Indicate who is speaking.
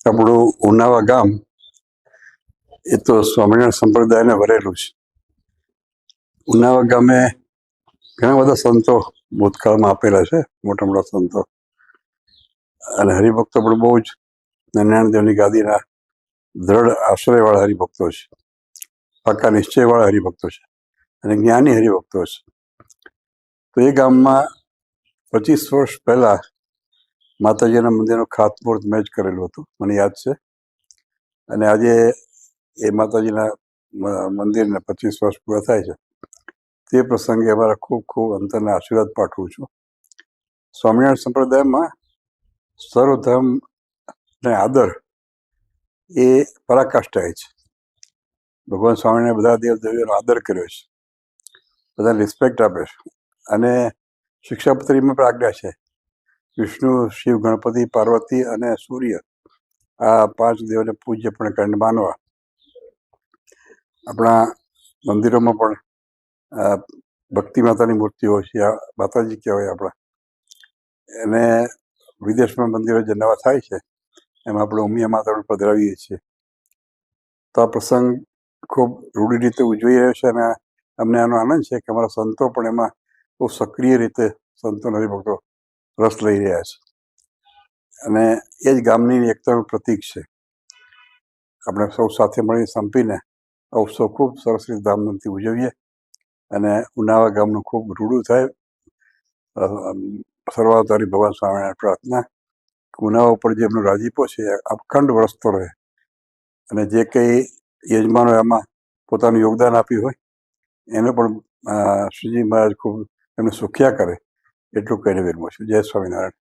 Speaker 1: આપણું ઉનાવા ગામ એ તો સ્વામિનારાયણ સંપ્રદાયને ભરેલું છે. ઉનાવા ગામે ઘણા બધા સંતો ભૂતકાળમાં આપેલા છે, મોટા મોટા સંતો, અને હરિભક્તો પણ બહુ જ નારાયણ દેવની ગાદીના દ્રઢ આશ્રયવાળા હરિભક્તો છે, પાકા નિશ્ચયવાળા હરિભક્તો છે અને જ્ઞાની હરિભક્તો છે. તો એ ગામમાં 25 વર્ષ પહેલા માતાજીના મંદિરનું ખાતમુહૂર્ત મેં જ કરેલું હતું, મને યાદ છે. અને આજે એ માતાજીના મંદિરને 25 વર્ષ પૂરા થાય છે. તે પ્રસંગે અમારા ખૂબ ખૂબ અંતરના આશીર્વાદ પાઠવું છું. સ્વામિનારાયણ સંપ્રદાયમાં સર્વધર્મ ને આદર એ પરાકાષ્ઠાએ છે. ભગવાન સ્વામિનારાયણ બધા દેવદેવીઓનો આદર કર્યો છે, બધાને રિસ્પેક્ટ આપે છે. અને શિક્ષાપત્રીમાં પણ આજ્ઞા છે, વિષ્ણુ, શિવ, ગણપતિ, પાર્વતી અને સૂર્ય, આ 5 દેવોને પૂજ્યપણે કરીને માનવા. આપણા મંદિરોમાં પણ ભક્તિ માતાની મૂર્તિઓ છે, આ માતાજી કહેવાય આપણા. અને વિદેશમાં મંદિરો જે નવા થાય છે એમાં આપણે ઉમિયા માતાને પધરાવીએ છીએ. તો આ પ્રસંગ ખૂબ રૂઢી રીતે ઉજવી રહ્યો છે અને અમને આનો આનંદ છે કે અમારા સંતો પણ એમાં બહુ સક્રિય રીતે સંતો હરિભક્તો રસ લઈ રહ્યા છે. અને એ જ ગામની એકતાનું પ્રતીક છે. આપણે સૌ સાથે મળી સંપીને આ ઉત્સવ ખૂબ સરસ રીતે ધામધૂમથી ઉજવીએ અને ઉનાવા ગામનું ખૂબ રૂડું થાય. સર્વાવતારી ભગવાન સ્વામિનારાયણ પ્રાર્થના, ઉનાવા ઉપર જે એમનો રાજીપો છે એ અખંડ વરસતો રહે. અને જે કંઈ યજમાનો એમાં પોતાનું યોગદાન આપ્યું હોય એને પણ શ્રીજી મહારાજ ખૂબ એમને સુખ્યા કરે એટલું કહીને વિરમું છું. જય સ્વામિનારાયણ.